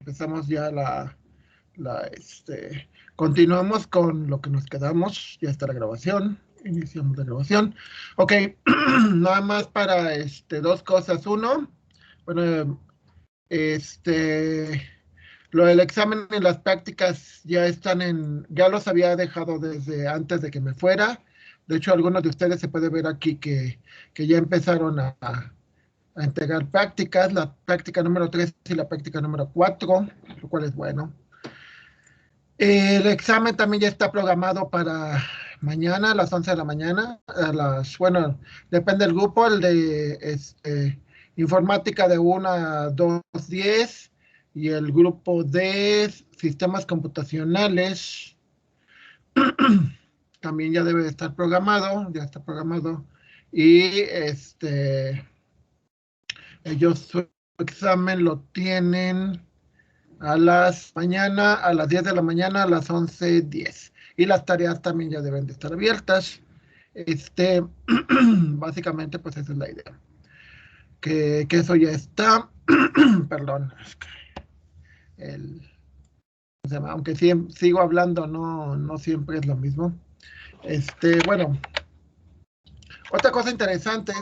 empezamos ya continuamos con lo que nos quedamos. Ya está la grabación. Iniciamos la grabación. Ok, nada más para dos cosas. Uno, bueno, lo del examen y las prácticas ya ya los había dejado desde antes de que me fuera. De hecho, algunos de ustedes se puede ver aquí que ya empezaron a entregar prácticas, la práctica número 3 y la práctica número 4, lo cual es bueno. El examen también ya está programado para mañana a las 11 de la mañana, bueno, depende del grupo, el de informática de 1 a 2:10 y el grupo de sistemas computacionales también ya debe de estar programado, ya está programado. Y ellos su examen lo tienen a las 10 de la mañana, a las 11:10. Y las tareas también ya deben de estar abiertas. Básicamente, pues esa es la idea. Que eso ya está. Perdón. Aunque sigo hablando, no siempre es lo mismo. Bueno. Otra cosa interesante.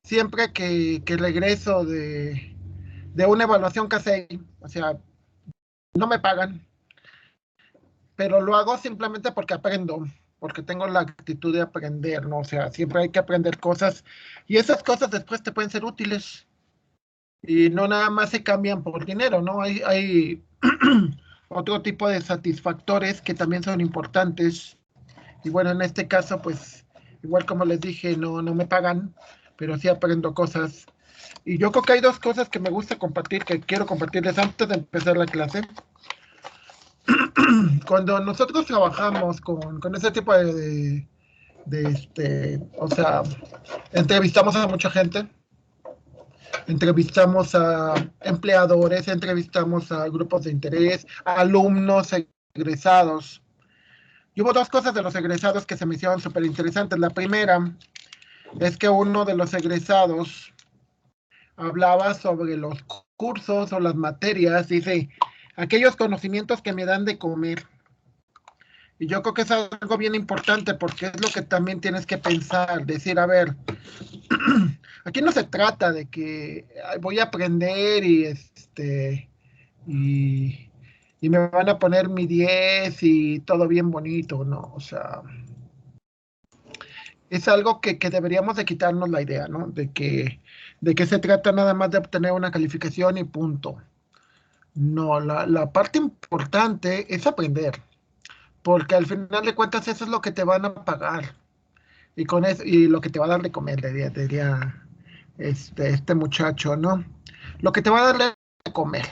Siempre que regreso de una evaluación que hace, o sea, no me pagan, pero lo hago simplemente porque aprendo, porque tengo la actitud de aprender, ¿no? O sea, siempre hay que aprender cosas y esas cosas después te pueden ser útiles y no nada más se cambian por dinero, ¿no? Hay otro tipo de satisfactores que también son importantes y bueno, en este caso, pues, igual como les dije, no me pagan, pero sí aprendo cosas. Y yo creo que hay dos cosas que me gusta compartir, que quiero compartirles antes de empezar la clase. Cuando nosotros trabajamos con ese tipo o sea, entrevistamos a mucha gente, entrevistamos a empleadores, entrevistamos a grupos de interés, a alumnos, egresados. Y hubo dos cosas de los egresados que se me hicieron súper interesantes. La primera es que uno de los egresados hablaba sobre los cursos o las materias, dice, aquellos conocimientos que me dan de comer. Y yo creo que es algo bien importante porque es lo que también tienes que pensar, decir, a ver, aquí no se trata de que voy a aprender y, y me van a poner mi 10 y todo bien bonito, ¿no? O sea, es algo que deberíamos de quitarnos la idea, ¿no? De que se trata nada más de obtener una calificación y punto. No, la parte importante es aprender, porque al final de cuentas eso es lo que te van a pagar. Y con eso, y lo que te va a dar de comer, diría este muchacho, ¿no? Lo que te va a dar de comer.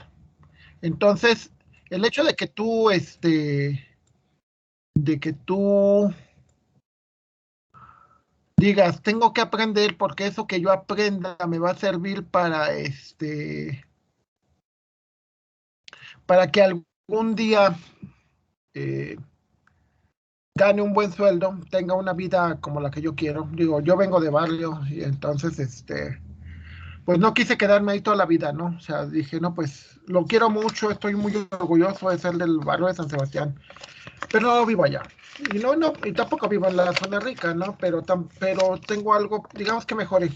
Entonces, el hecho de que tú digas, tengo que aprender porque eso que yo aprenda me va a servir para que algún día gane un buen sueldo, tenga una vida como la que yo quiero. Digo, yo vengo de barrio y entonces, pues no quise quedarme ahí toda la vida, ¿no? O sea, dije, no, pues lo quiero mucho, estoy muy orgulloso de ser del barrio de San Sebastián, pero no vivo allá. Y tampoco vivo en la zona rica, ¿no? Pero tengo algo, digamos que mejor,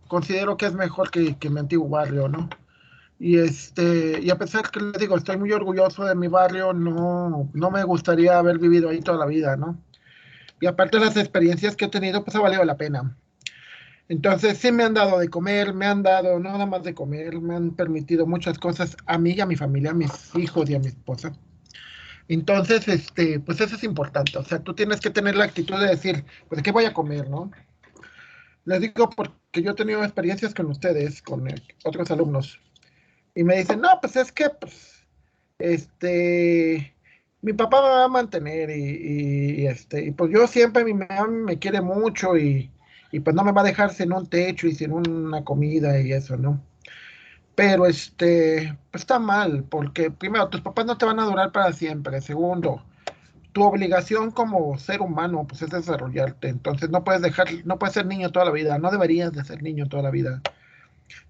considero que es mejor que mi antiguo barrio, ¿no? Y a pesar que les digo, estoy muy orgulloso de mi barrio, no me gustaría haber vivido ahí toda la vida, ¿no? Y aparte de las experiencias que he tenido, pues ha valido la pena. Entonces, sí me han dado de comer, me han dado no nada más de comer, me han permitido muchas cosas a mí y a mi familia, a mis hijos y a mi esposa. Entonces, pues eso es importante. O sea, tú tienes que tener la actitud de decir, pues, ¿qué voy a comer, no? Les digo porque yo he tenido experiencias con ustedes, con otros alumnos, y me dicen, no, pues es que, pues, mi papá me va a mantener y pues yo siempre, mi mamá me quiere mucho y pues no me va a dejar sin un techo y sin una comida y eso, ¿no? Pero pues está mal, porque primero, tus papás no te van a durar para siempre. Segundo, tu obligación como ser humano, pues es desarrollarte. Entonces no puedes ser niño toda la vida, no deberías de ser niño toda la vida.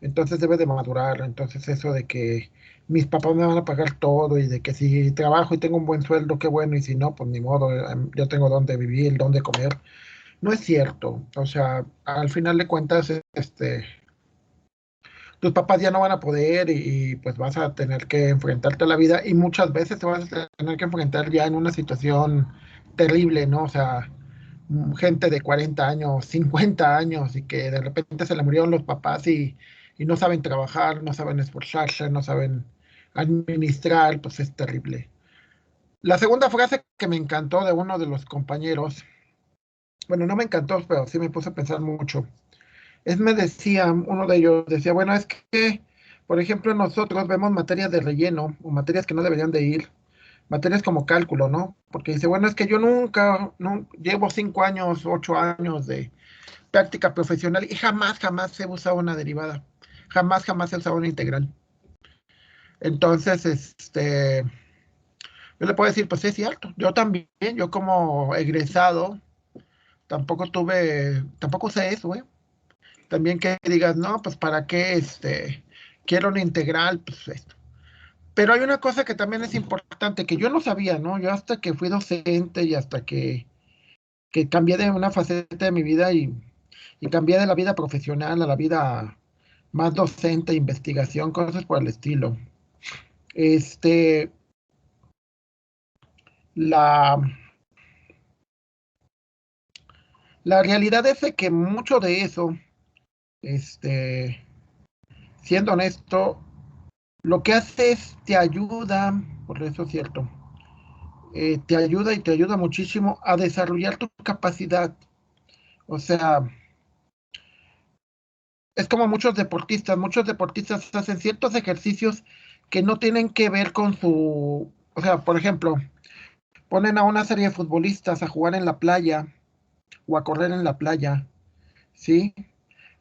entonces debe de madurar. Entonces eso de que mis papás me van a pagar todo y de que si trabajo y tengo un buen sueldo, qué bueno, y si no, pues ni modo, yo tengo dónde vivir, dónde comer. No es cierto. O sea, al final de cuentas, tus papás ya no van a poder y, pues vas a tener que enfrentarte a la vida y muchas veces te vas a tener que enfrentar ya en una situación terrible, ¿no? O sea, gente de 40 años, 50 años y que de repente se le murieron los papás y no saben trabajar, no saben esforzarse, no saben administrar, pues es terrible. La segunda frase que me encantó de uno de los compañeros, bueno, no me encantó, pero sí me puse a pensar mucho. Me decía, uno de ellos decía, bueno, es que, por ejemplo, nosotros vemos materias de relleno o materias que no deberían de ir, materias como cálculo, ¿no? Porque dice, bueno, es que yo nunca, no, llevo 5 años, 8 años de práctica profesional y jamás he usado una derivada, jamás he usado una integral. Entonces, yo le puedo decir, pues sí, es cierto, yo también, yo como egresado, tampoco usé eso, ¿eh? También que digas, no, pues para qué quiero una integral, pues esto. Pero hay una cosa que también es importante, que yo no sabía, ¿no? Yo hasta que fui docente y hasta que cambié de una faceta de mi vida y cambié de la vida profesional a la vida más docente, investigación, cosas por el estilo. Este, la, la realidad es de que mucho de eso, este, siendo honesto, lo que hace es te ayuda, por eso es cierto, te ayuda y te ayuda muchísimo a desarrollar tu capacidad. O sea, es como muchos deportistas hacen ciertos ejercicios que no tienen que ver con o sea, por ejemplo, ponen a una serie de futbolistas a jugar en la playa o a correr en la playa, ¿sí?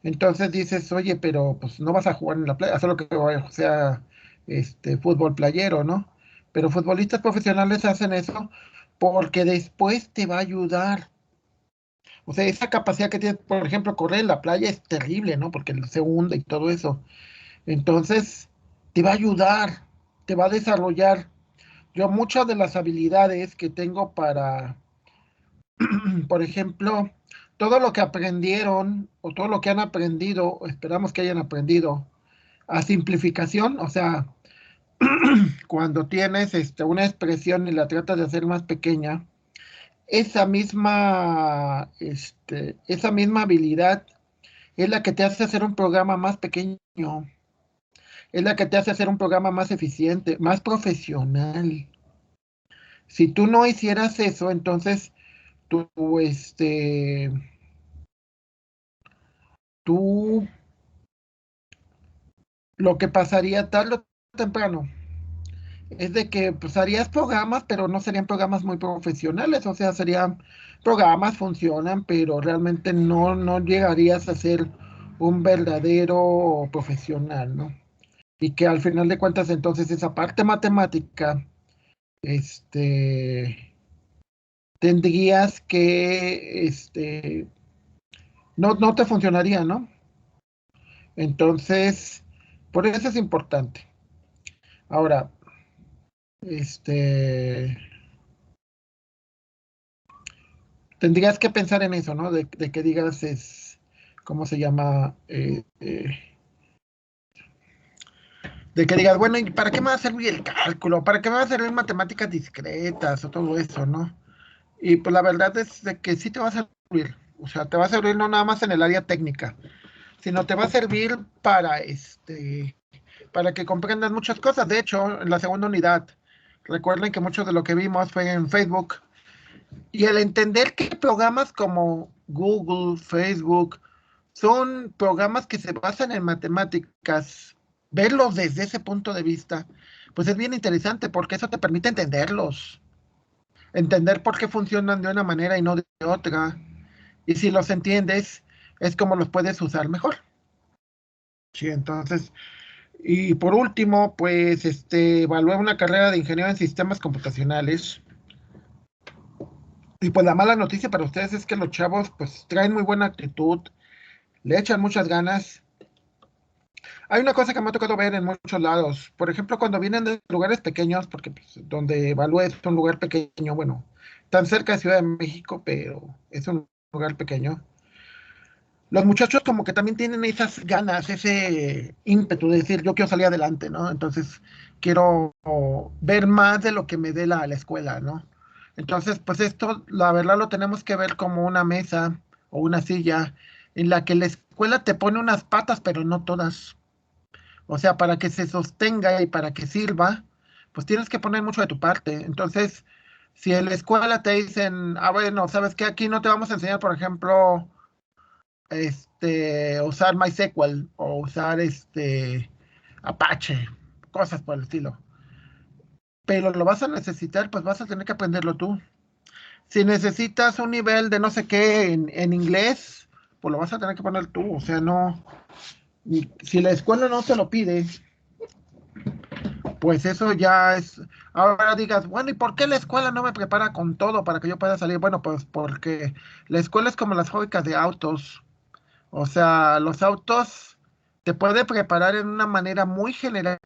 Entonces dices, oye, pero pues no vas a jugar en la playa, solo que sea fútbol playero, ¿no? Pero futbolistas profesionales hacen eso porque después te va a ayudar. O sea, esa capacidad que tiene, por ejemplo, correr en la playa es terrible, ¿no? Porque se hunde y todo eso. Entonces, te va a ayudar, te va a desarrollar. Yo muchas de las habilidades que tengo por ejemplo, todo lo que aprendieron o todo lo que han aprendido, o esperamos que hayan aprendido, a simplificación, o sea, cuando tienes una expresión y la tratas de hacer más pequeña, esa misma habilidad es la que te hace hacer un programa más pequeño, es la que te hace hacer un programa más eficiente, más profesional. Si tú no hicieras eso, entonces tú, tú, lo que pasaría tarde o temprano es de que pues harías programas, pero no serían programas muy profesionales, o sea, serían programas, funcionan, pero realmente no llegarías a ser un verdadero profesional, ¿no? Y que al final de cuentas entonces esa parte matemática, este, tendrías que, no te funcionaría, ¿no? Entonces, por eso es importante. Ahora, este, tendrías que pensar en eso, ¿no? De que digas ¿cómo se llama? De que digas, bueno, ¿y para qué me va a servir el cálculo? ¿Para qué me va a servir matemáticas discretas o todo eso, ¿no? Y pues la verdad es de que sí te va a servir. O sea, te va a servir no nada más en el área técnica, sino te va a servir para que comprendas muchas cosas. De hecho, en la segunda unidad, recuerden que mucho de lo que vimos fue en Facebook. Y el entender que programas como Google, Facebook, son programas que se basan en matemáticas, verlos desde ese punto de vista, pues es bien interesante porque eso te permite entenderlos, entender por qué funcionan de una manera y no de otra. Y si los entiendes, es como los puedes usar mejor. Sí, entonces, y por último, pues, evalué una carrera de ingeniero en sistemas computacionales. Y pues la mala noticia para ustedes es que los chavos, pues, traen muy buena actitud, le echan muchas ganas, Hay una cosa que me ha tocado ver en muchos lados. Por ejemplo, cuando vienen de lugares pequeños, porque pues, donde evalúe es un lugar pequeño, bueno, tan cerca de Ciudad de México, pero es un lugar pequeño. Los muchachos como que también tienen esas ganas, ese ímpetu de decir, yo quiero salir adelante, ¿no? Entonces, quiero ver más de lo que me dé la escuela, ¿no? Entonces, pues esto, la verdad, lo tenemos que ver como una mesa o una silla en la que la escuela te pone unas patas, pero no todas. O sea, para que se sostenga y para que sirva, pues tienes que poner mucho de tu parte. Entonces, si en la escuela te dicen, ah, bueno, ¿sabes qué? Aquí no te vamos a enseñar, por ejemplo, usar MySQL o usar Apache, cosas por el estilo. Pero lo vas a necesitar, pues vas a tener que aprenderlo tú. Si necesitas un nivel de no sé qué en inglés, pues lo vas a tener que poner tú. O sea, no, si la escuela no te lo pide, pues eso ya es. Ahora digas, bueno, ¿y por qué la escuela no me prepara con todo para que yo pueda salir? Bueno, pues porque la escuela es como las fábricas de autos. O sea, los autos te puede preparar en una manera muy general,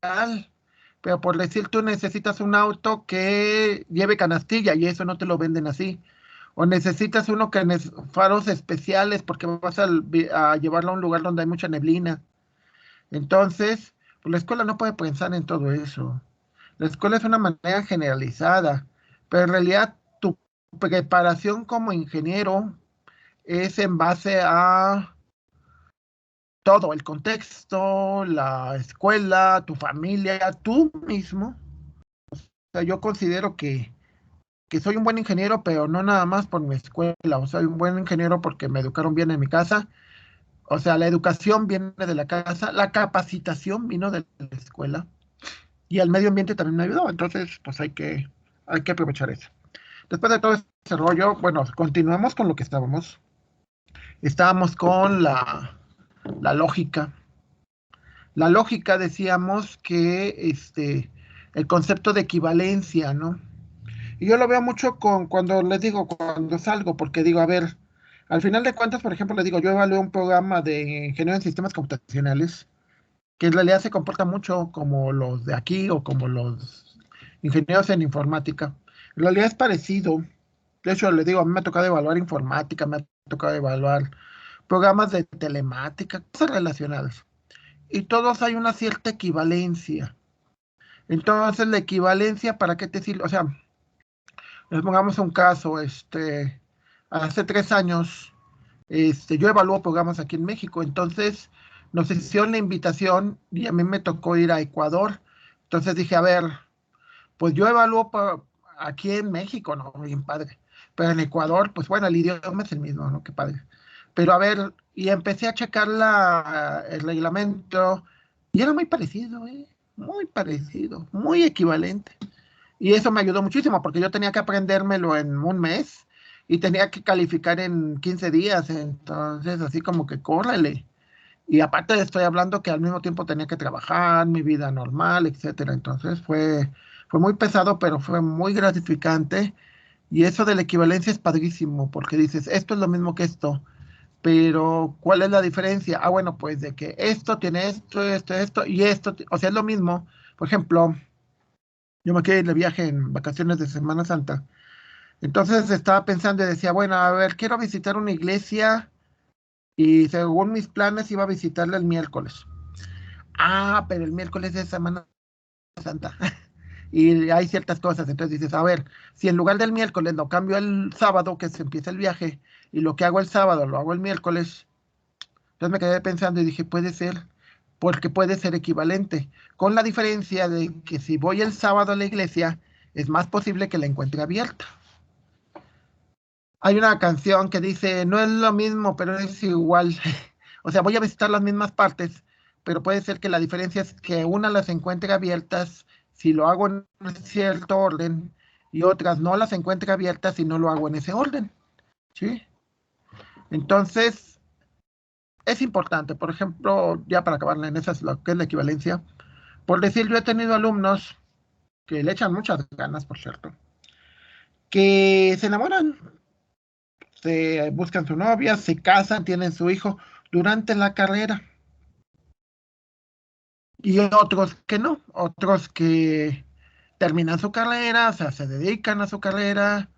pero por decir tú necesitas un auto que lleve canastilla y eso no te lo venden así. O necesitas uno que faros especiales porque vas a llevarlo a un lugar donde hay mucha neblina. Entonces, pues la escuela no puede pensar en todo eso. La escuela es una manera generalizada, pero en realidad tu preparación como ingeniero es en base a todo, el contexto, la escuela, tu familia, tú mismo. O sea, yo considero que soy un buen ingeniero, pero no nada más por mi escuela. O sea, soy un buen ingeniero porque me educaron bien en mi casa. O sea, la educación viene de la casa, la capacitación vino de la escuela y el medio ambiente también me ayudó. Entonces, pues hay que aprovechar eso. Después de todo ese rollo, bueno, continuamos con lo que estábamos. Estábamos con la lógica. La lógica decíamos que el concepto de equivalencia, ¿no? Y yo lo veo mucho con cuando les digo, cuando salgo, porque digo, a ver, al final de cuentas, por ejemplo, les digo, yo evalué un programa de ingeniero en sistemas computacionales que en realidad se comporta mucho como los de aquí o como los ingenieros en informática. En realidad es parecido. De hecho, les digo, a mí me ha tocado evaluar informática, me ha tocado evaluar programas de telemática, cosas relacionadas. Y todos hay una cierta equivalencia. Entonces, la equivalencia, ¿para qué te sirve? O sea, les pongamos un caso, hace 3 años, yo evalúo programas aquí en México, entonces nos hicieron la invitación y a mí me tocó ir a Ecuador. Entonces dije, a ver, pues yo evalúo aquí en México, ¿no? Bien padre. Pero en Ecuador, pues bueno, el idioma es el mismo, ¿no? Qué padre. Pero a ver, y empecé a checar el reglamento y era muy parecido, ¿eh? Muy parecido, muy equivalente. Y eso me ayudó muchísimo porque yo tenía que aprendérmelo en un mes y tenía que calificar en 15 días. Entonces, así como que córrele. Y aparte estoy hablando que al mismo tiempo tenía que trabajar, mi vida normal, etcétera. Entonces fue muy pesado, pero fue muy gratificante. Y eso de la equivalencia es padrísimo porque dices, esto es lo mismo que esto. Pero, ¿cuál es la diferencia? Ah, bueno, pues de que esto tiene esto y esto, o sea, es lo mismo. Por ejemplo, yo me quedé de viaje en vacaciones de Semana Santa. Entonces estaba pensando y decía, bueno, a ver, quiero visitar una iglesia y según mis planes iba a visitarla el miércoles. Ah, pero el miércoles es Semana Santa y hay ciertas cosas. Entonces dices, a ver, si en lugar del miércoles lo cambio el sábado, que se empieza el viaje, y lo que hago el sábado lo hago el miércoles, entonces me quedé pensando y dije, puede ser, porque puede ser equivalente, con la diferencia de que si voy el sábado a la iglesia, es más posible que la encuentre abierta. Hay una canción que dice, no es lo mismo, pero es igual. O sea, voy a visitar las mismas partes, pero puede ser que la diferencia es que una las encuentre abiertas si lo hago en cierto orden y otras no las encuentre abiertas si no lo hago en ese orden. ¿Sí? Entonces, es importante, por ejemplo, ya para acabar en esa es lo que es la equivalencia. Por decir, yo he tenido alumnos que le echan muchas ganas, por cierto, que se enamoran, se buscan su novia, se casan, tienen su hijo durante la carrera. Y otros que no, otros que terminan su carrera, o sea, se dedican a su carrera,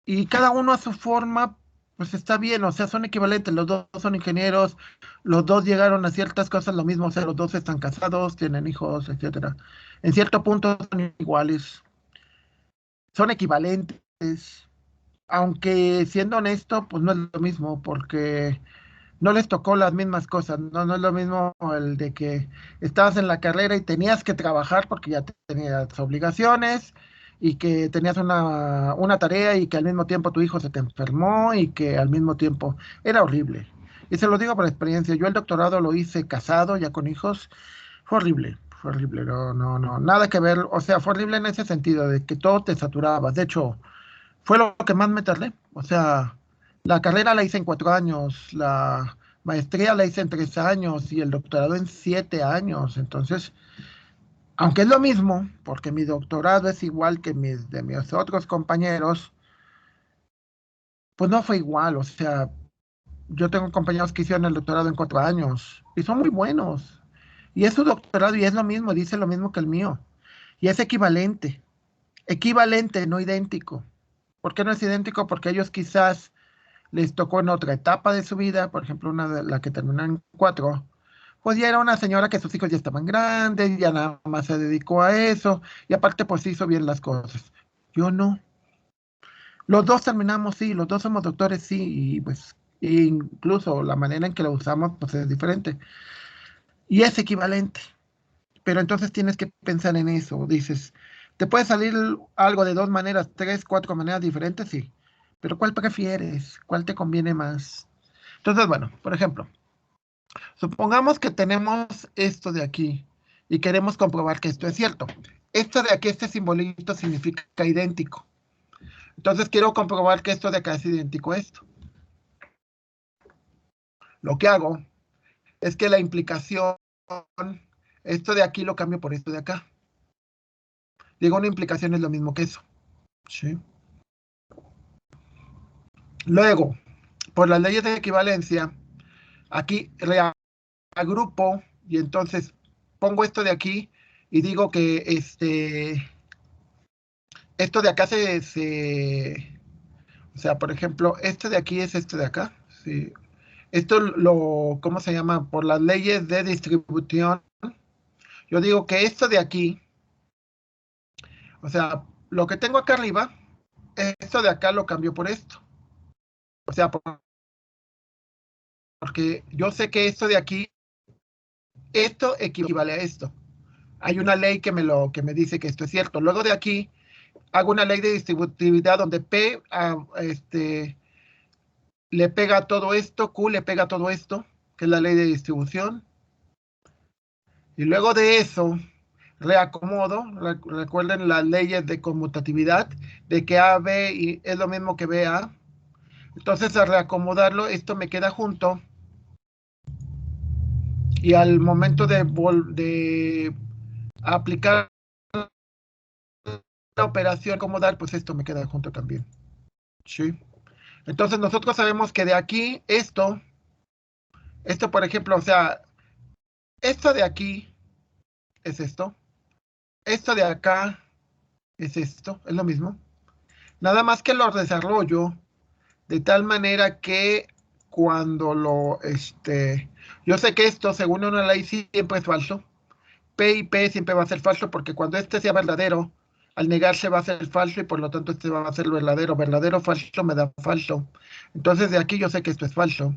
y cada uno a su forma, pues está bien, o sea, son equivalentes, los dos son ingenieros, los dos llegaron a ciertas cosas lo mismo, o sea, los dos están casados, tienen hijos, etcétera. En cierto punto son iguales, son equivalentes, aunque siendo honesto, pues no es lo mismo, porque no les tocó las mismas cosas, no, no es lo mismo el de que estabas en la carrera y tenías que trabajar porque ya tenías obligaciones y que tenías una tarea y que al mismo tiempo tu hijo se te enfermó y que al mismo tiempo era horrible. Y se lo digo por experiencia, yo el doctorado lo hice casado, ya con hijos, fue horrible, no, no, no, nada que ver, o sea, fue horrible en ese sentido, de que todo te saturaba, de hecho, fue lo que más me tardé. O sea, la carrera la hice en 4 años, la maestría la hice en 3 años y el doctorado en 7 años. Entonces, aunque es lo mismo, porque mi doctorado es igual que de mis otros compañeros, pues no fue igual. O sea, yo tengo compañeros que hicieron el doctorado en 4 años y son muy buenos. Y es su doctorado y es lo mismo, dice lo mismo que el mío. Y es equivalente, no idéntico. ¿Por qué no es idéntico? Porque ellos quizás les tocó en otra etapa de su vida, por ejemplo, una de la que terminó en 4, pues ya era una señora que sus hijos ya estaban grandes, ya nada más se dedicó a eso, y aparte pues hizo bien las cosas. Yo no. Los dos terminamos, sí, los dos somos doctores, sí, y pues incluso la manera en que lo usamos pues es diferente. Y es equivalente, pero entonces tienes que pensar en eso. Dices, ¿te puede salir algo de dos maneras, tres, cuatro maneras diferentes? Sí. Pero ¿cuál prefieres? ¿Cuál te conviene más? Entonces, bueno, por ejemplo, supongamos que tenemos esto de aquí y queremos comprobar que esto es cierto. Esto de aquí, este simbolito significa idéntico. Entonces quiero comprobar que esto de acá es idéntico a esto. Lo que hago es que la implicación, esto de aquí lo cambio por esto de acá. Digo, una implicación es lo mismo que eso. ¿Sí? Luego, por las leyes de equivalencia, aquí reagrupo y entonces pongo esto de aquí y digo que esto de acá o sea, por ejemplo, este de aquí es este de acá. Sí. Esto ¿cómo se llama? Por las leyes de distribución, yo digo que esto de aquí, o sea, lo que tengo acá arriba, esto de acá lo cambio por esto. O sea, porque yo sé que esto de aquí, esto equivale a esto. Hay una ley que me dice que esto es cierto. Luego de aquí, hago una ley de distributividad donde P le pega a todo esto, Q le pega a todo esto, que es la ley de distribución. Y luego de eso, reacomodo, recuerden las leyes de conmutatividad, de que A, B es lo mismo que B, A. Entonces, al reacomodarlo, esto me queda junto. Y al momento de aplicar la operación acomodar, pues esto me queda junto también. ¿Sí? Entonces, nosotros sabemos que de aquí, esto por ejemplo, o sea, esto de aquí es esto. Esto de acá es esto, es lo mismo. Nada más que lo desarrollo de tal manera que cuando yo sé que esto, según una ley, siempre es falso. P y P siempre va a ser falso porque cuando este sea verdadero, al negarse va a ser falso y por lo tanto este va a ser verdadero. Verdadero, falso, me da falso. Entonces de aquí yo sé que esto es falso.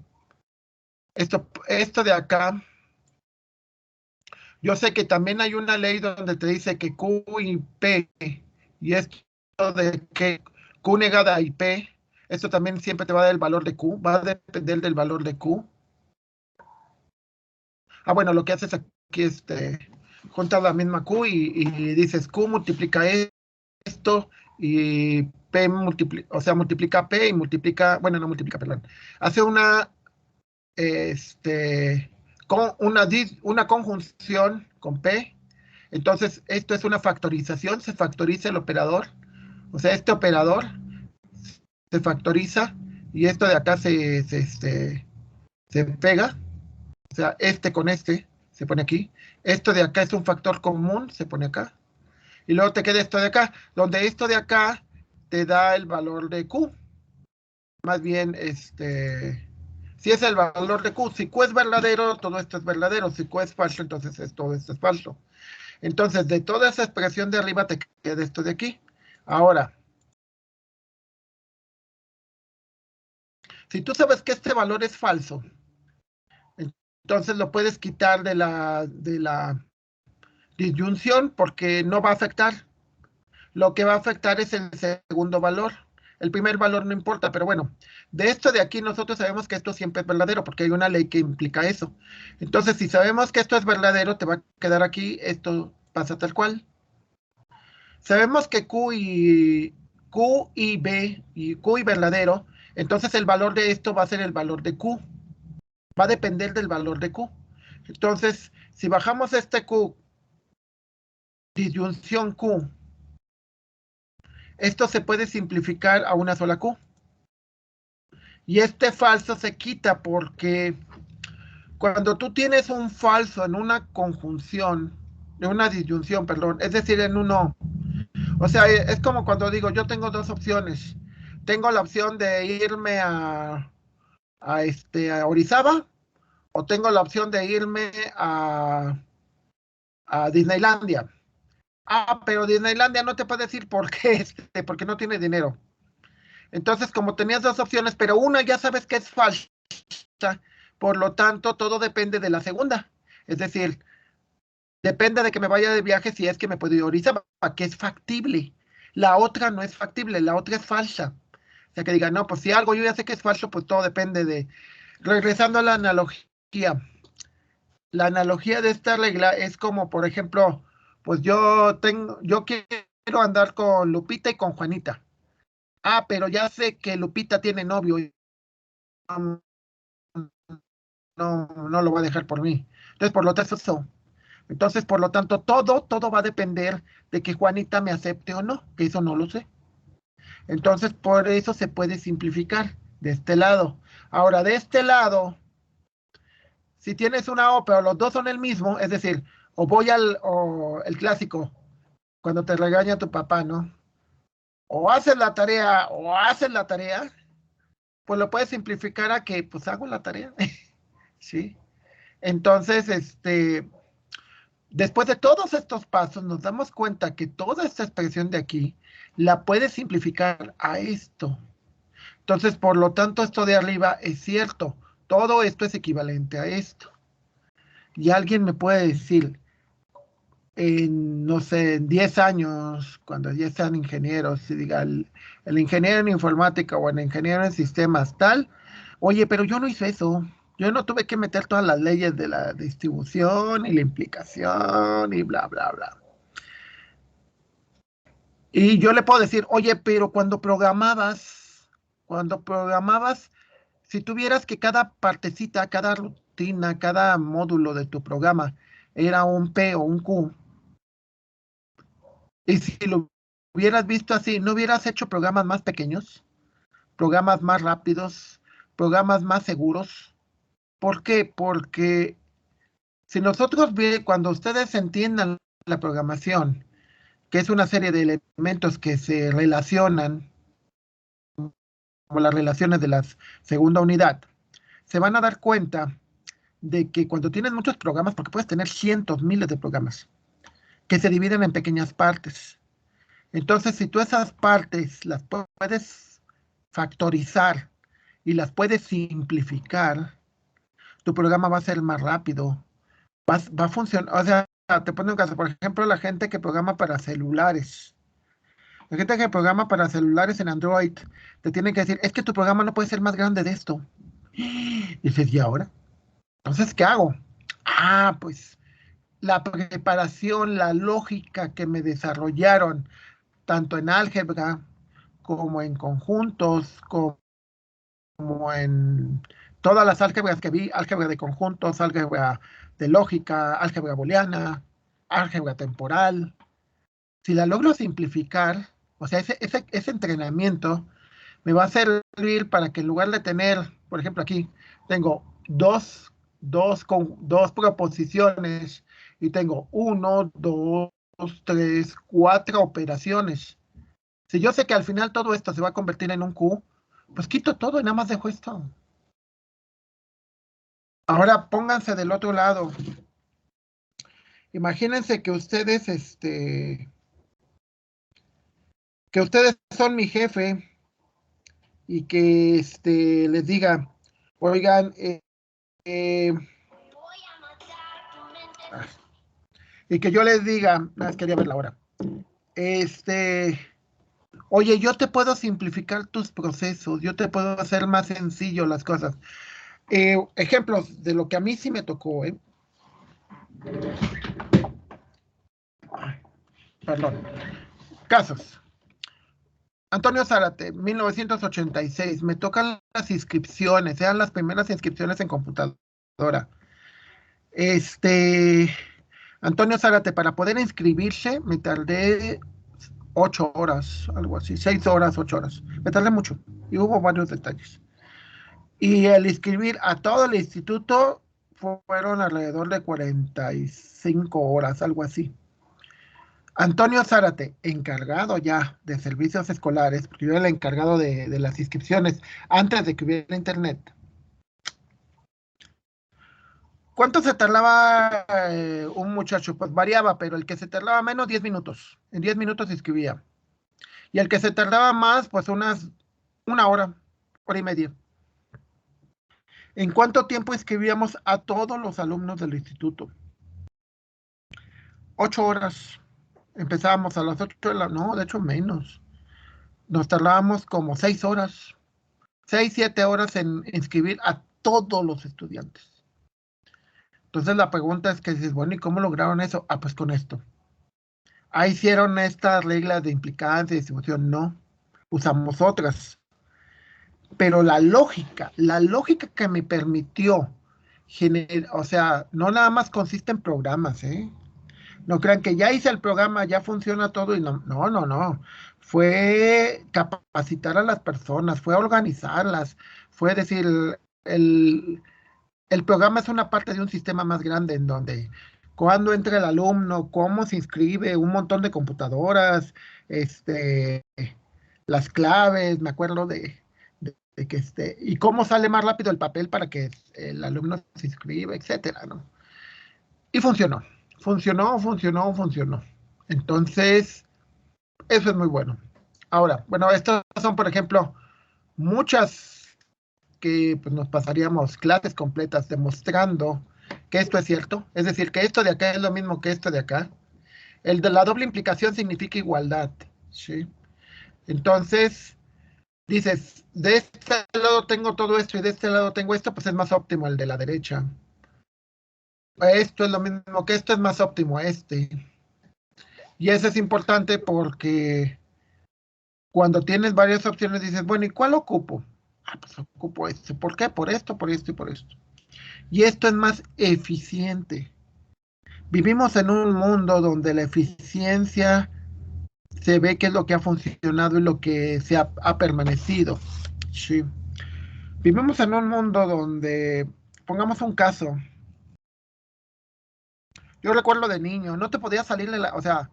Esto de acá, yo sé que también hay una ley donde te dice que Q y P, y esto de que Q negada y P, esto también siempre te va a dar el valor de Q, va a depender del valor de Q. Ah, bueno, lo que haces aquí es juntas la misma Q y dices Q multiplica esto y P multiplica, o sea, multiplica P y multiplica, bueno, no multiplica, perdón. Hace una conjunción con P. Entonces, esto es una factorización, se factoriza el operador. O sea, este operador se factoriza y esto de acá se pega. O sea, este con este se pone aquí. Esto de acá es un factor común, se pone acá. Y luego te queda esto de acá, donde esto de acá te da el valor de Q. Más bien, si es el valor de Q, si Q es verdadero, todo esto es verdadero. Si Q es falso, entonces todo esto es falso. Entonces, de toda esa expresión de arriba te queda esto de aquí. Ahora, si tú sabes que este valor es falso, entonces lo puedes quitar de la disyunción porque no va a afectar. Lo que va a afectar es el segundo valor. El primer valor no importa, pero bueno, de esto de aquí nosotros sabemos que esto siempre es verdadero porque hay una ley que implica eso. Entonces, si sabemos que esto es verdadero, te va a quedar aquí, esto pasa tal cual. Sabemos que Q y B y Q y verdadero, entonces el valor de esto va a ser el valor de Q. Va a depender del valor de Q. Entonces, si bajamos este Q, disyunción Q, esto se puede simplificar a una sola Q. Y este falso se quita porque cuando tú tienes un falso en una conjunción, en una disyunción, perdón, es decir, en uno, o sea, es como cuando digo, yo tengo dos opciones. Tengo la opción de irme a Orizaba o tengo la opción de irme a Disneylandia. Ah, pero Disneylandia no te puede decir por qué, porque no tiene dinero. Entonces, como tenías dos opciones, pero una ya sabes que es falsa, por lo tanto, todo depende de la segunda. Es decir, depende de que me vaya de viaje si es que me puedo ir a Orizaba, que es factible. La otra no es factible, la otra es falsa. O sea, que digan, no, pues si algo yo ya sé que es falso, pues todo depende de... Regresando a la analogía. La analogía de esta regla es como, por ejemplo, pues yo quiero andar con Lupita y con Juanita. Ah, pero ya sé que Lupita tiene novio y no, no lo va a dejar por mí. Entonces, por lo tanto, por lo tanto, todo va a depender de que Juanita me acepte o no, que eso no lo sé. Entonces, por eso se puede simplificar de este lado. Ahora, de este lado, si tienes una O, pero los dos son el mismo, es decir, o el clásico, cuando te regaña tu papá, ¿no? O haces la tarea, pues lo puedes simplificar a que, pues hago la tarea, ¿sí? Entonces, después de todos estos pasos, nos damos cuenta que toda esta expresión de aquí la puedes simplificar a esto. Entonces, por lo tanto, esto de arriba es cierto. Todo esto es equivalente a esto. Y alguien me puede decir, no sé, en 10 años, cuando ya sean ingenieros, si diga el ingeniero en informática o el ingeniero en sistemas tal, oye, pero yo no hice eso. Yo no tuve que meter todas las leyes de la distribución y la implicación y bla, bla, bla. Y yo le puedo decir, oye, pero cuando programabas, si tuvieras que cada partecita, cada rutina, cada módulo de tu programa era un P o un Q, y si lo hubieras visto así, ¿no hubieras hecho programas más pequeños, programas más rápidos, programas más seguros? ¿Por qué? Porque si cuando ustedes entiendan la programación, que es una serie de elementos que se relacionan, como las relaciones de la segunda unidad, se van a dar cuenta de que cuando tienes muchos programas, porque puedes tener cientos, miles de programas, que se dividen en pequeñas partes. Entonces, si tú esas partes las puedes factorizar y las puedes simplificar, tu programa va a ser más rápido, va a funcionar. O sea, te pongo un caso, por ejemplo, la gente que programa para celulares. La gente que programa para celulares en Android te tiene que decir, es que tu programa no puede ser más grande de esto. Y dices, ¿y ahora? Entonces, ¿qué hago? Ah, pues la preparación, la lógica que me desarrollaron, tanto en álgebra como en conjuntos, como en todas las álgebras que vi, álgebra de conjuntos, álgebra de lógica, álgebra booleana, álgebra temporal. Si la logro simplificar, o sea, ese entrenamiento me va a servir para que en lugar de tener, por ejemplo, aquí tengo dos proposiciones y tengo 1, 2, 3, 4 operaciones. Si yo sé que al final todo esto se va a convertir en un Q, pues quito todo y nada más dejo esto. Ahora pónganse del otro lado. Imagínense que ustedes son mi jefe y que les diga, oigan, eh, y que yo les diga, nada más quería ver la hora, oye, yo te puedo simplificar tus procesos, yo te puedo hacer más sencillo las cosas. Ejemplos de lo que a mí sí me tocó, perdón, casos. Antonio Zárate, 1986, me tocan las inscripciones, eran las primeras inscripciones en computadora. Este, Antonio Zárate, para poder inscribirse, me tardé 8 horas, algo así, 6 horas, 8 horas. Me tardé mucho y hubo varios detalles. Y el inscribir a todo el instituto fueron alrededor de 45 horas, algo así. Antonio Zárate, encargado ya de servicios escolares, porque yo era el encargado de las inscripciones antes de que hubiera internet. ¿Cuánto se tardaba un muchacho? Pues variaba, pero el que se tardaba menos, 10 minutos. En 10 minutos se inscribía. Y el que se tardaba más, pues una hora, hora y media. ¿En cuánto tiempo inscribíamos a todos los alumnos del instituto? 8 horas. Empezábamos a las 8 de la... No, de hecho menos. Nos tardábamos como 6 horas. 6, 7 horas en inscribir a todos los estudiantes. Entonces la pregunta es que dices, bueno, ¿y cómo lograron eso? Ah, pues con esto. Ah, hicieron estas reglas de implicancia y distribución. No, usamos otras. Pero la lógica que me permitió generar, o sea, no nada más consiste en programas, ¿eh? No crean que ya hice el programa, ya funciona todo y no, no, no, no. Fue capacitar a las personas, fue organizarlas, fue decir, el, el programa es una parte de un sistema más grande en donde cuando entra el alumno, cómo se inscribe, un montón de computadoras, las claves, me acuerdo de que y cómo sale más rápido el papel para que el alumno se inscriba, etcétera, ¿no? Y funcionó, funcionó. Entonces, eso es muy bueno. Ahora, bueno, estas son, por ejemplo, muchas que pues, nos pasaríamos clases completas demostrando que esto es cierto, es decir, que esto de acá es lo mismo que esto de acá. El de la doble implicación significa igualdad, ¿sí? Entonces, dices, de este lado tengo todo esto y de este lado tengo esto, pues es más óptimo el de la derecha. Esto es lo mismo que esto, es más óptimo este. Y eso es importante porque cuando tienes varias opciones dices, bueno, ¿y cuál ocupo? Ah, pues ocupo este. ¿Por qué? Por esto, por esto y por esto. Y esto es más eficiente. Vivimos en un mundo donde la eficiencia se ve que es lo que ha funcionado y lo que ha permanecido. Sí. Vivimos en un mundo donde, pongamos un caso, yo recuerdo de niño, no te podías salir o sea,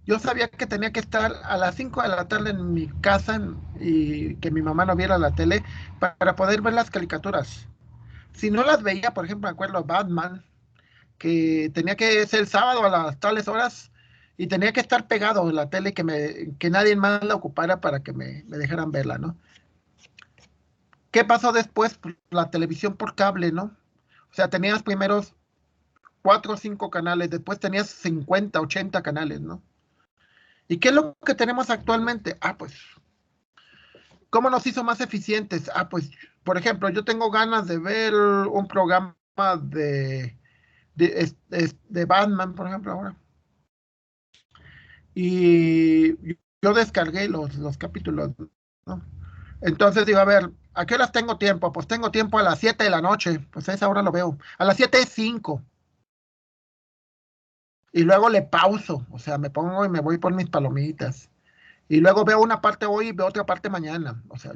yo sabía que tenía que estar a las 5 de la tarde en mi casa y que mi mamá no viera la tele para poder ver las caricaturas. Si no las veía, por ejemplo, me acuerdo Batman, que tenía que ser el sábado a las tales horas y tenía que estar pegado en la tele que nadie más la ocupara para que me dejaran verla, ¿no? ¿Qué pasó después? Pues, la televisión por cable, ¿no? O sea, tenías primeros 4 o 5 canales, después tenías 50, 80 canales, ¿no? ¿Y qué es lo que tenemos actualmente? Ah, pues, ¿cómo nos hizo más eficientes? Ah, pues, por ejemplo, yo tengo ganas de ver un programa de Batman, por ejemplo, ahora. Y yo descargué los capítulos, ¿no? Entonces digo, a ver, ¿a qué horas tengo tiempo? Pues tengo tiempo a las 7 de la noche, pues a esa hora lo veo. A las 7:05. Y luego le pauso, o sea, me pongo y me voy por mis palomitas. Y luego veo una parte hoy y veo otra parte mañana. O sea,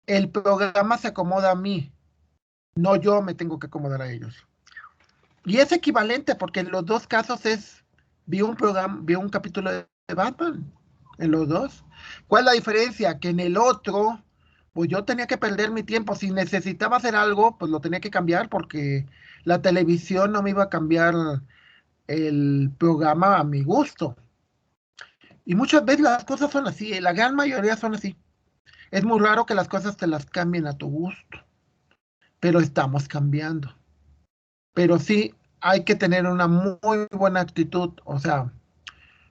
el programa se acomoda a mí, no yo me tengo que acomodar a ellos. Y es equivalente porque en los dos casos vi un programa, vi un capítulo de Batman, en los dos. ¿Cuál es la diferencia? Que en el otro, pues yo tenía que perder mi tiempo. Si necesitaba hacer algo, pues lo tenía que cambiar porque la televisión no me iba a cambiar el programa a mi gusto. Y muchas veces las cosas son así, la gran mayoría son así. Es muy raro que las cosas te las cambien a tu gusto, pero estamos cambiando. Pero sí hay que tener una muy buena actitud. O sea,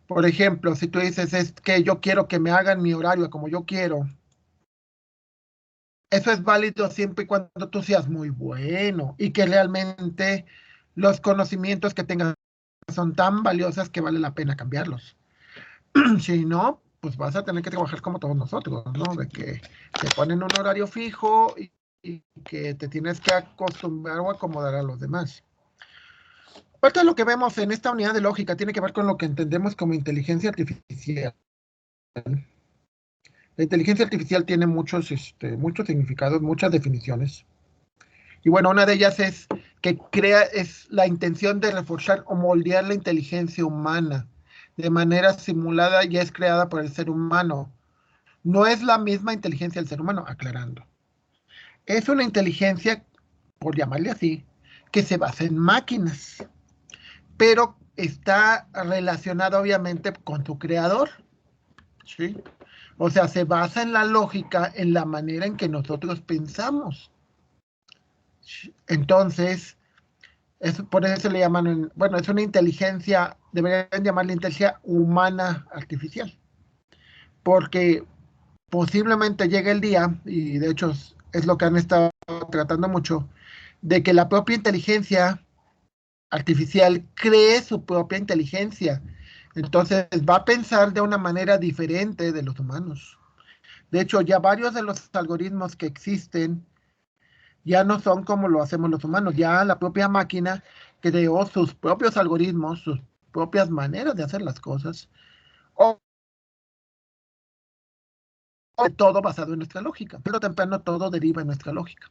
por ejemplo, si tú dices es que yo quiero que me hagan mi horario como yo quiero, eso es válido siempre y cuando tú seas muy bueno y que realmente los conocimientos que tengas son tan valiosos que vale la pena cambiarlos. Si no, pues vas a tener que trabajar como todos nosotros, ¿no? De que te ponen un horario fijo y que te tienes que acostumbrar o acomodar a los demás. Parte de lo que vemos en esta unidad de lógica tiene que ver con lo que entendemos como inteligencia artificial. La inteligencia artificial tiene muchos significados, muchas definiciones. Y bueno, una de ellas es que es la intención de reforzar o moldear la inteligencia humana de manera simulada y es creada por el ser humano. No es la misma inteligencia del ser humano, aclarando. Es una inteligencia, por llamarle así, que se basa en máquinas, pero está relacionada obviamente con su creador, ¿sí? O sea, se basa en la lógica, en la manera en que nosotros pensamos. Entonces, por eso le llaman, bueno, es una inteligencia, deberían llamarla inteligencia humana artificial, porque posiblemente llegue el día, y de hecho es lo que han estado tratando mucho, de que la propia inteligencia artificial cree su propia inteligencia. Entonces va a pensar de una manera diferente de los humanos. De hecho, ya varios de los algoritmos que existen ya no son como lo hacemos los humanos. Ya la propia máquina creó sus propios algoritmos, sus propias maneras de hacer las cosas, o todo basado en nuestra lógica. Pero temprano todo deriva en nuestra lógica.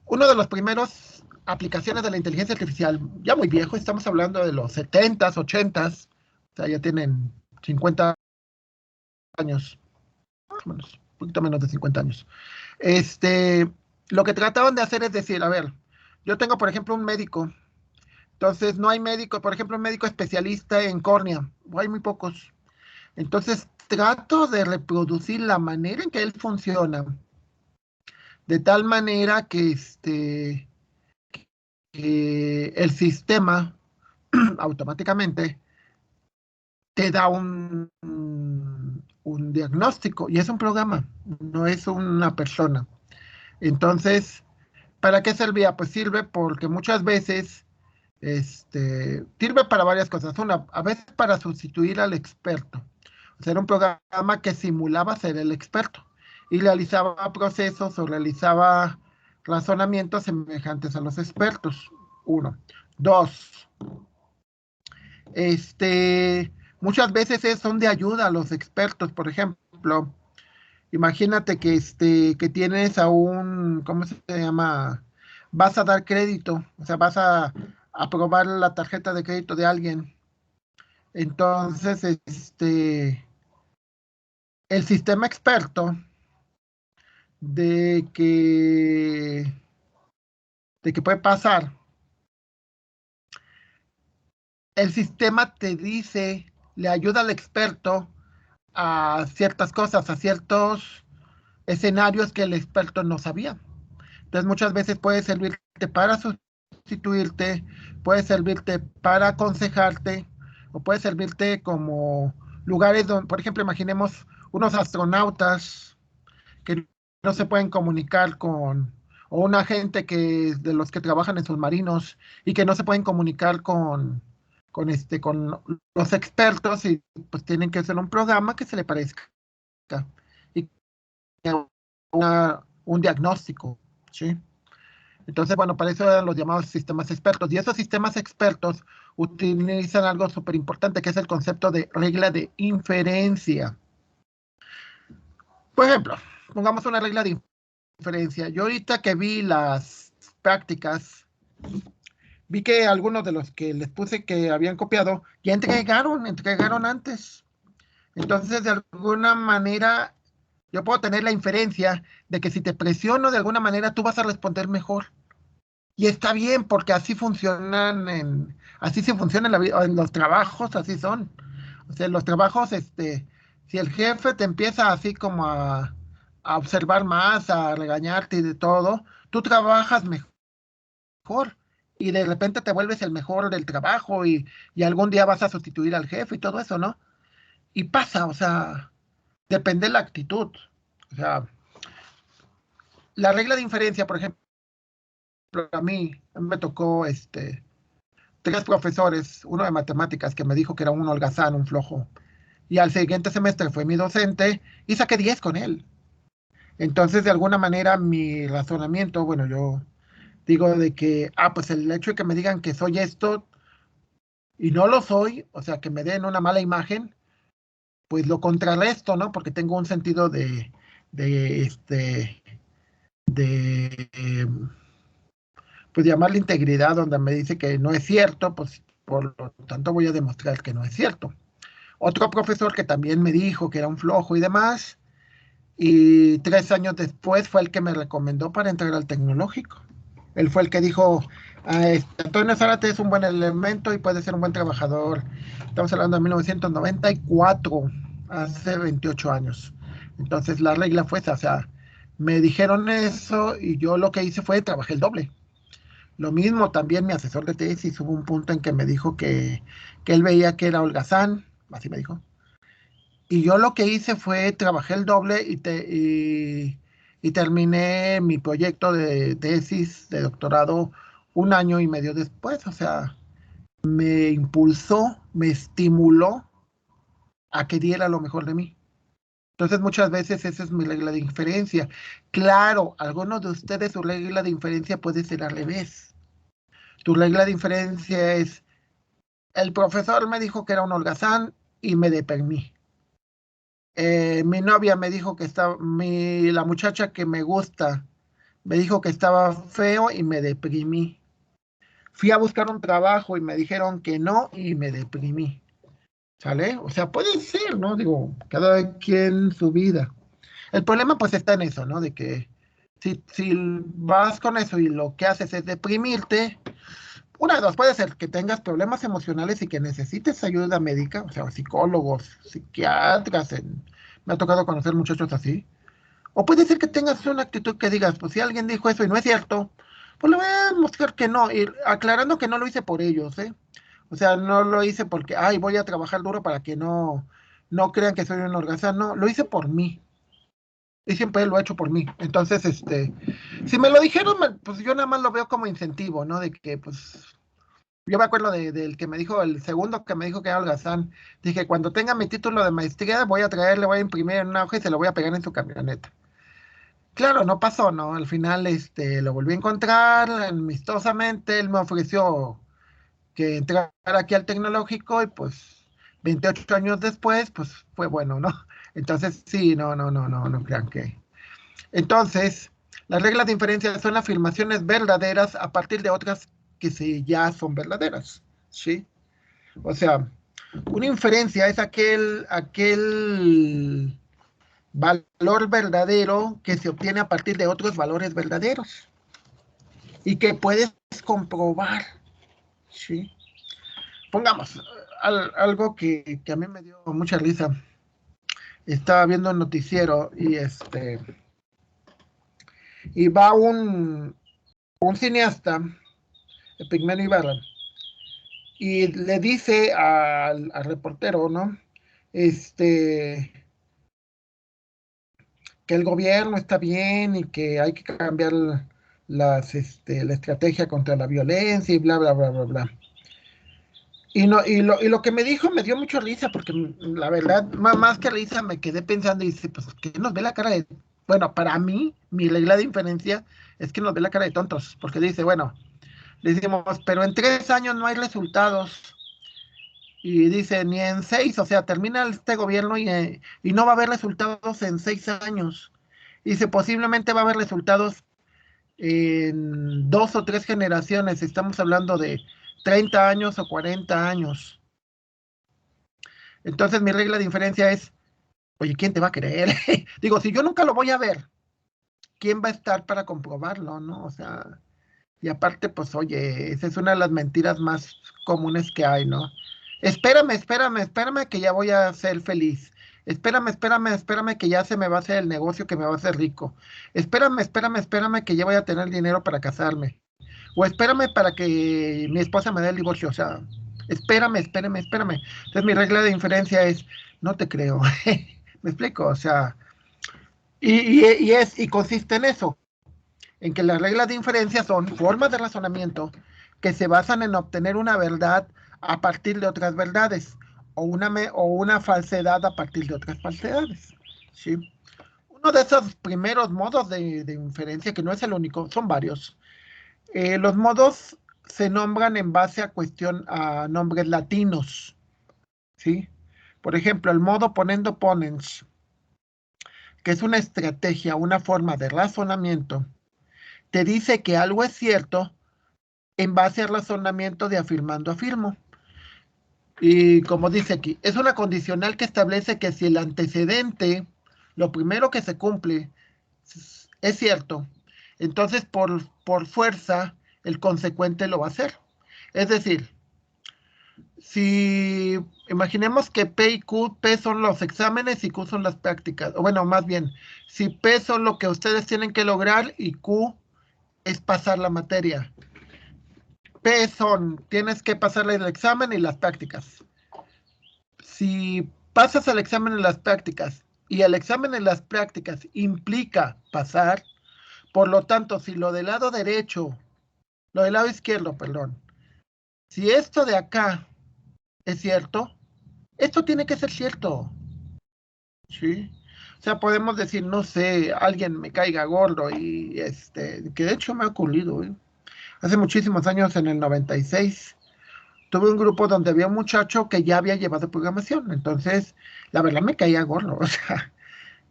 Uno de los primeros aplicaciones de la inteligencia artificial, ya muy viejo, estamos hablando de los 70s, 80s, o sea, ya tienen 50 años, más o menos, un poquito menos de 50 años. Lo que trataban de hacer es decir, a ver, yo tengo, por ejemplo, un médico, entonces no hay médico, por ejemplo, un médico especialista en córnea, o hay muy pocos. Entonces trato de reproducir la manera en que él funciona, de tal manera que el sistema automáticamente te da un diagnóstico y es un programa, no es una persona. Entonces, ¿para qué servía? Pues sirve porque muchas veces sirve para varias cosas. Una, a veces para sustituir al experto. O sea, era un programa que simulaba ser el experto y realizaba procesos o realizaba razonamientos semejantes a los expertos. Uno. Dos, muchas veces son de ayuda a los expertos. Por ejemplo, imagínate que tienes a ¿cómo se llama? Vas a dar crédito, o sea, vas a aprobar la tarjeta de crédito de alguien. Entonces, el sistema experto de que, de que puede pasar, el sistema te dice, le ayuda al experto a ciertas cosas, a ciertos escenarios que el experto no sabía. Entonces muchas veces puede servirte para sustituirte, puede servirte para aconsejarte o puede servirte como lugares donde, por ejemplo, imaginemos unos astronautas que no se pueden comunicar o una gente de los que trabajan en submarinos y que no se pueden comunicar con los expertos y pues tienen que hacer un programa que se le parezca y un diagnóstico, ¿sí? Entonces, bueno, para eso eran los llamados sistemas expertos. Y esos sistemas expertos utilizan algo súper importante, que es el concepto de regla de inferencia. Por ejemplo, pongamos una regla de inferencia. Yo ahorita que vi las prácticas vi que algunos de los que les puse que habían copiado ya entregaron antes. Entonces, de alguna manera, yo puedo tener la inferencia de que si te presiono de alguna manera, tú vas a responder mejor. Y está bien, porque así se funciona en la vida, en los trabajos, así son. O sea, en los trabajos, si el jefe te empieza así como a observar más, a regañarte y de todo, tú trabajas mejor y de repente te vuelves el mejor del trabajo y algún día vas a sustituir al jefe y todo eso, ¿no? Y pasa, o sea, depende de la actitud. O sea, la regla de inferencia, por ejemplo, a mí me tocó tres profesores, uno de matemáticas que me dijo que era un holgazán, un flojo, y al siguiente semestre fue mi docente y saqué 10 con él. Entonces, de alguna manera, mi razonamiento, bueno, yo digo de que, pues el hecho de que me digan que soy esto y no lo soy, o sea, que me den una mala imagen, pues lo contrarresto, ¿no? Porque tengo un sentido de, este, de, pues llamarle integridad, donde me dice que no es cierto, pues por lo tanto voy a demostrar que no es cierto. Otro profesor que también me dijo que era un flojo y demás, y 3 años después fue el que me recomendó para entrar al tecnológico. Él fue el que dijo, Antonio Zárate es un buen elemento y puede ser un buen trabajador. Estamos hablando de 1994, hace 28 años. Entonces la regla fue esa, o sea, me dijeron eso y yo lo que hice fue trabajé el doble. Lo mismo también mi asesor de tesis, hubo un punto en que me dijo que él veía que era holgazán, así me dijo. Y yo lo que hice fue trabajé el doble y terminé mi proyecto de tesis de doctorado 1 año y medio después. O sea, me impulsó, me estimuló a que diera lo mejor de mí. Entonces muchas veces esa es mi regla de inferencia. Claro, algunos de ustedes su regla de inferencia puede ser al revés. Tu regla de inferencia es, el profesor me dijo que era un holgazán y me deprimí. Mi novia me dijo que la muchacha que me gusta me dijo que estaba feo y me deprimí. Fui a buscar un trabajo y me dijeron que no y me deprimí. ¿Sale? O sea, puede ser, ¿no? Digo, cada quien su vida. El problema pues está en eso, ¿no? De que si vas con eso y lo que haces es deprimirte, una de dos, puede ser que tengas problemas emocionales y que necesites ayuda médica, o sea, psicólogos, psiquiatras, me ha tocado conocer muchachos así. O puede ser que tengas una actitud que digas, pues si alguien dijo eso y no es cierto, pues le voy a mostrar que no, y aclarando que no lo hice por ellos, ¿eh? O sea, no lo hice porque, ay, voy a trabajar duro para que no crean que soy un holgazán, no, lo hice por mí. Y siempre lo he hecho por mí. Entonces, si me lo dijeron, pues yo nada más lo veo como incentivo, ¿no? De que, pues, yo me acuerdo del que me dijo, el segundo que me dijo que era holgazán. Dije, cuando tenga mi título de maestría, voy a traerle, voy a imprimir en una hoja y se lo voy a pegar en su camioneta. Claro, no pasó, ¿no? Al final, lo volví a encontrar amistosamente. Él me ofreció que entrara aquí al tecnológico y pues 28 años después, pues fue bueno, ¿no? Entonces, sí, no crean que. Entonces, las reglas de inferencia son afirmaciones verdaderas a partir de otras que sí ya son verdaderas, ¿sí? O sea, una inferencia es aquel valor verdadero que se obtiene a partir de otros valores verdaderos y que puedes comprobar, ¿sí? Pongamos algo que a mí me dio mucha risa. Estaba viendo un noticiero y va un cineasta, Epigmenio Ibarra, y le dice al reportero, ¿no? Que el gobierno está bien y que hay que cambiar la estrategia contra la violencia y bla, bla, bla, bla, bla. Y, no, y lo que me dijo me dio mucha risa, porque la verdad, más que risa, me quedé pensando y dice, pues, que nos ve la cara de... Bueno, para mí, mi regla de inferencia es que nos ve la cara de tontos, porque dice, bueno, le decimos, pero en 3 años no hay resultados. Y dice, ni en 6, o sea, termina este gobierno y no va a haber resultados en 6 años. Y dice, posiblemente va a haber resultados en 2 o 3 generaciones, estamos hablando de 30 años o 40 años. Entonces mi regla de inferencia es, oye, ¿quién te va a creer? Digo, si yo nunca lo voy a ver, ¿quién va a estar para comprobarlo, no? O sea, y aparte, pues, oye, esa es una de las mentiras más comunes que hay, ¿no? Espérame, espérame, espérame que ya voy a ser feliz. Espérame, espérame, espérame que ya se me va a hacer el negocio que me va a hacer rico. Espérame, espérame, espérame que ya voy a tener dinero para casarme. O espérame para que mi esposa me dé el divorcio. O sea, espérame, espérame, espérame. Entonces mi regla de inferencia es, no te creo. ¿Me explico? O sea, y consiste en eso, en que las reglas de inferencia son formas de razonamiento que se basan en obtener una verdad a partir de otras verdades o una falsedad a partir de otras falsedades. ¿Sí? Uno de esos primeros modos de inferencia, que no es el único, son varios. Los modos se nombran en base a nombres latinos. ¿Sí? Por ejemplo, el modo ponendo ponens, que es una estrategia, una forma de razonamiento, te dice que algo es cierto en base al razonamiento de afirmando afirmo. Y como dice aquí, es una condicional que establece que si el antecedente, lo primero que se cumple, es cierto, entonces por fuerza el consecuente lo va a hacer. Es decir, si imaginemos que P y Q, P son los exámenes y Q son las prácticas, o bueno, más bien, si P son lo que ustedes tienen que lograr y Q es pasar la materia. P son, tienes que pasarle el examen y las prácticas. Si pasas el examen en las prácticas y el examen en las prácticas implica pasar, por lo tanto, si lo del lado derecho, lo del lado izquierdo, perdón, si esto de acá es cierto, esto tiene que ser cierto, ¿sí? O sea, podemos decir, no sé, alguien me caiga gordo y que de hecho me ha ocurrido, ¿eh? Hace muchísimos años, en el 96, tuve un grupo donde había un muchacho que ya había llevado programación, entonces la verdad me caía gordo, o sea,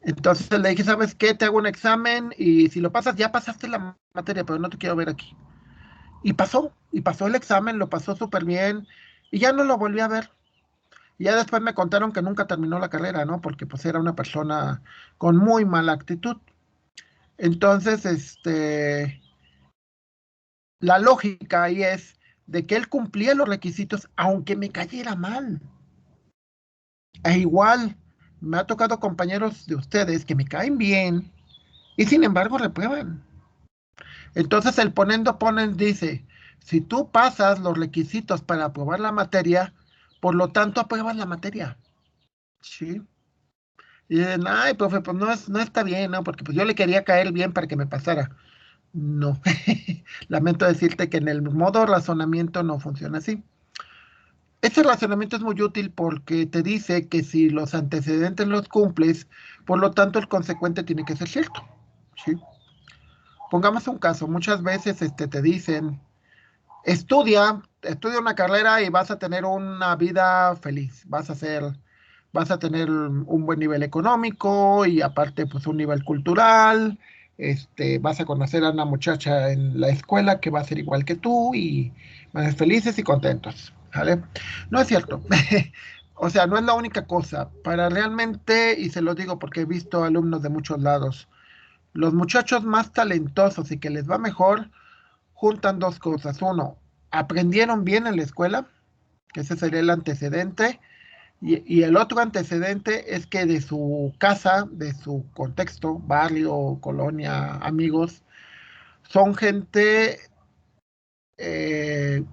entonces le dije, ¿sabes qué? Te hago un examen y si lo pasas, ya pasaste la materia, pero no te quiero ver aquí. Y pasó el examen, lo pasó súper bien y ya no lo volví a ver. Y ya después me contaron que nunca terminó la carrera, ¿no? Porque pues era una persona con muy mala actitud. Entonces, la lógica ahí es de que él cumplía los requisitos aunque me cayera mal. E igual, me ha tocado compañeros de ustedes que me caen bien y sin embargo reprueban. Entonces el ponendo ponen dice, si tú pasas los requisitos para aprobar la materia, por lo tanto apruebas la materia. ¿Sí? Y dicen, ay, profe, pues no está bien, ¿no? Porque pues yo le quería caer bien para que me pasara. No, lamento decirte que en el modo razonamiento no funciona así. Este razonamiento es muy útil porque te dice que si los antecedentes los cumples, por lo tanto el consecuente tiene que ser cierto. ¿Sí? Pongamos un caso, muchas veces te dicen, estudia una carrera y vas a tener una vida feliz, vas a tener un buen nivel económico y aparte pues un nivel cultural, vas a conocer a una muchacha en la escuela que va a ser igual que tú y van a ser felices y contentos, ¿vale? No es cierto. O sea, no es la única cosa. Para realmente, y se lo digo porque he visto alumnos de muchos lados, los muchachos más talentosos y que les va mejor juntan dos cosas. Uno, aprendieron bien en la escuela, que ese sería el antecedente, y el otro antecedente es que de su casa, de su contexto, barrio, colonia, amigos, son gente eh,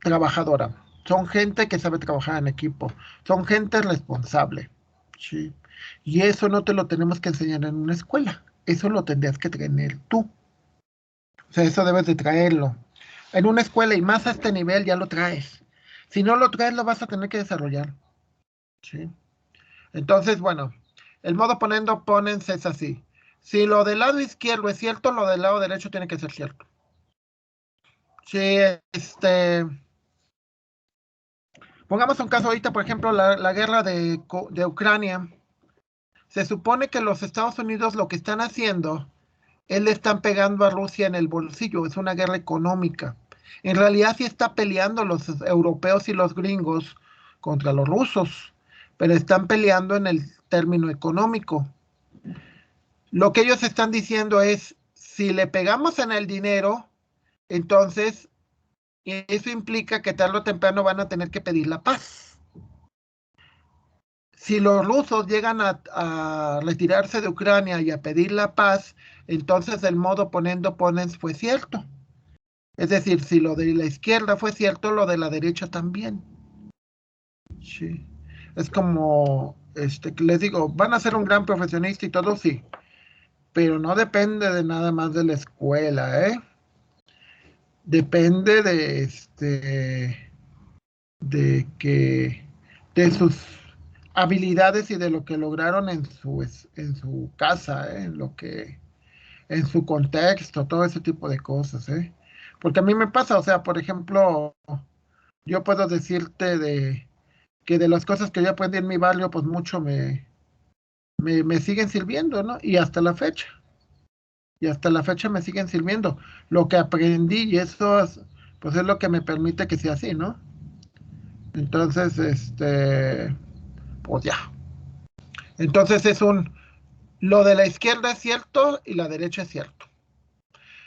trabajadora, son gente que sabe trabajar en equipo, son gente responsable, ¿sí? Y eso no te lo tenemos que enseñar en una escuela, eso lo tendrías que tener tú. O sea, eso debes de traerlo. En una escuela y más a este nivel ya lo traes. Si no lo traes, lo vas a tener que desarrollar. ¿Sí? Entonces, bueno, el modo ponendo ponens es así. Si lo del lado izquierdo es cierto, lo del lado derecho tiene que ser cierto. Si pongamos un caso ahorita, por ejemplo, la guerra de Ucrania. Se supone que los Estados Unidos lo que están haciendo él le están pegando a Rusia en el bolsillo, es una guerra económica. En realidad sí está peleando los europeos y los gringos contra los rusos, pero están peleando en el término económico. Lo que ellos están diciendo es, si le pegamos en el dinero, entonces eso implica que tarde o temprano van a tener que pedir la paz. Si los rusos llegan a retirarse de Ucrania y a pedir la paz, entonces el modo ponendo ponens fue cierto. Es decir, si lo de la izquierda fue cierto, lo de la derecha también. Sí. Es como, les digo, van a ser un gran profesionista y todo, sí, pero no depende de nada más de la escuela, ¿eh? Depende de sus habilidades y de lo que lograron en su casa, ¿eh? En su contexto, todo ese tipo de cosas, ¿eh? Porque a mí me pasa, o sea, por ejemplo, yo puedo decirte que de las cosas que yo aprendí en mi barrio, pues mucho me siguen sirviendo, ¿no? Y hasta la fecha me siguen sirviendo. Lo que aprendí y eso pues es lo que me permite que sea así, ¿no? Entonces, pues ya. Entonces lo de la izquierda es cierto y la derecha es cierto.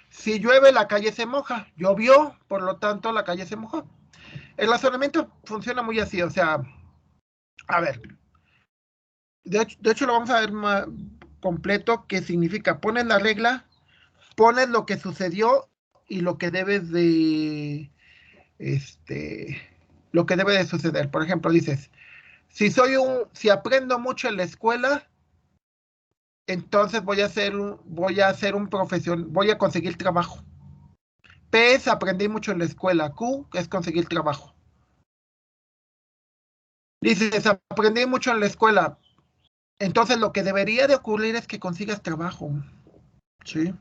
Si llueve, la calle se moja. Llovió, por lo tanto, la calle se mojó. El razonamiento funciona muy así, o sea, a ver, de hecho lo vamos a ver más completo, que significa, pones la regla, pones lo que sucedió y este, lo que debe de suceder. Por ejemplo, dices, si aprendo mucho en la escuela, entonces voy a hacer un profesión, voy a conseguir trabajo. P es aprendí mucho en la escuela, Q es conseguir trabajo. Dices, aprendí mucho en la escuela, entonces lo que debería de ocurrir es que consigas trabajo, ¿sí?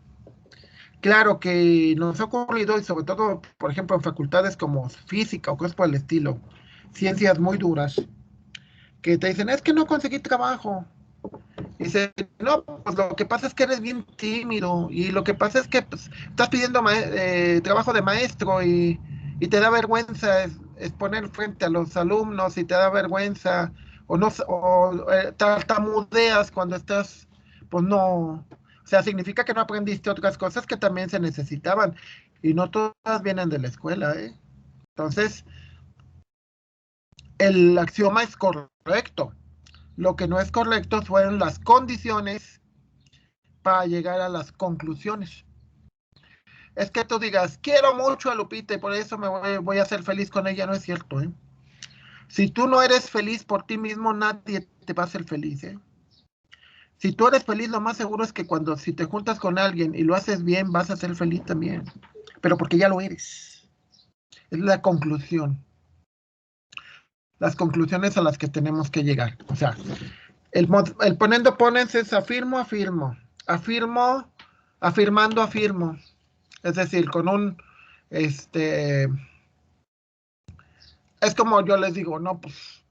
Claro que nos ha ocurrido, y sobre todo, por ejemplo, en facultades como física o cosas por el estilo, ciencias muy duras, que te dicen, es que no conseguí trabajo. Y dice, no, pues lo que pasa es que eres bien tímido y lo que pasa es que pues, estás pidiendo trabajo de maestro y te da vergüenza exponer frente a los alumnos y te da vergüenza o no tartamudeas cuando estás, pues no, o sea, significa que no aprendiste otras cosas que también se necesitaban y no todas vienen de la escuela, ¿eh? Entonces, el axioma es correcto. Lo que no es correcto fueron las condiciones para llegar a las conclusiones. Es que tú digas, quiero mucho a Lupita y por eso voy a ser feliz con ella, no es cierto, ¿eh? Si tú no eres feliz por ti mismo, nadie te va a hacer feliz, ¿eh? Si tú eres feliz, lo más seguro es que si te juntas con alguien y lo haces bien, vas a ser feliz también. Pero porque ya lo eres. Es la conclusión. Las conclusiones a las que tenemos que llegar. O sea, el ponendo ponens es afirmo, afirmo. Afirmo, afirmando, afirmo. Es decir, es como yo les digo, no, pues,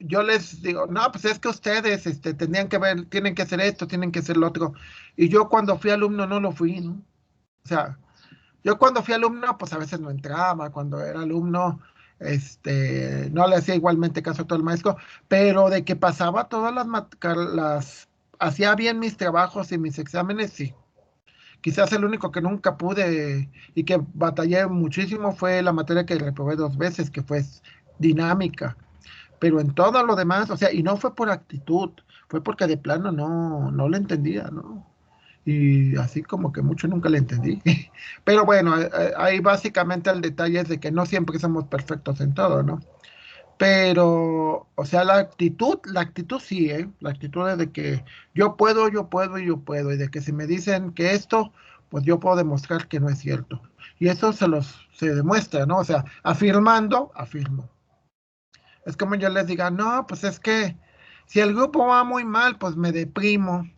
yo les digo, no, pues es que ustedes, tendrían que ver, tienen que hacer esto, tienen que hacer lo otro. Y yo cuando fui alumno no lo fui, ¿no? O sea, yo cuando fui alumno, pues a veces no entraba, cuando era alumno, no le hacía igualmente caso a todo el maestro, pero de que pasaba todas hacía bien mis trabajos y mis exámenes, sí. Quizás el único que nunca pude y que batallé muchísimo fue la materia que reprobé 2 veces, que fue dinámica. Pero en todo lo demás, o sea, y no fue por actitud, fue porque de plano no lo entendía, ¿no? Y así como que mucho nunca le entendí. Pero bueno, ahí básicamente el detalle es de que no siempre somos perfectos en todo, ¿no? Pero, o sea, la actitud sí, ¿eh? La actitud es de que yo puedo, yo puedo y yo puedo. Y de que si me dicen que esto, pues yo puedo demostrar que no es cierto. Y eso se demuestra, ¿no? O sea, afirmando, afirmo. Es como yo les diga, no, pues es que si el grupo va muy mal, pues me deprimo.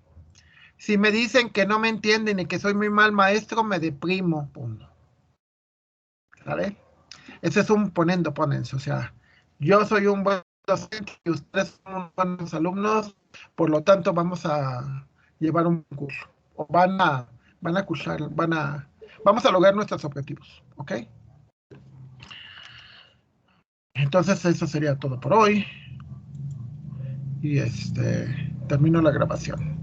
Si me dicen que no me entienden y que soy muy mal maestro, me deprimo. Punto. ¿Sale? Ese es un ponendo ponens, o sea, yo soy un buen docente y ustedes son buenos alumnos, por lo tanto vamos a llevar un curso, o van a vamos a lograr nuestros objetivos, ¿ok? Entonces eso sería todo por hoy. Y termino la grabación.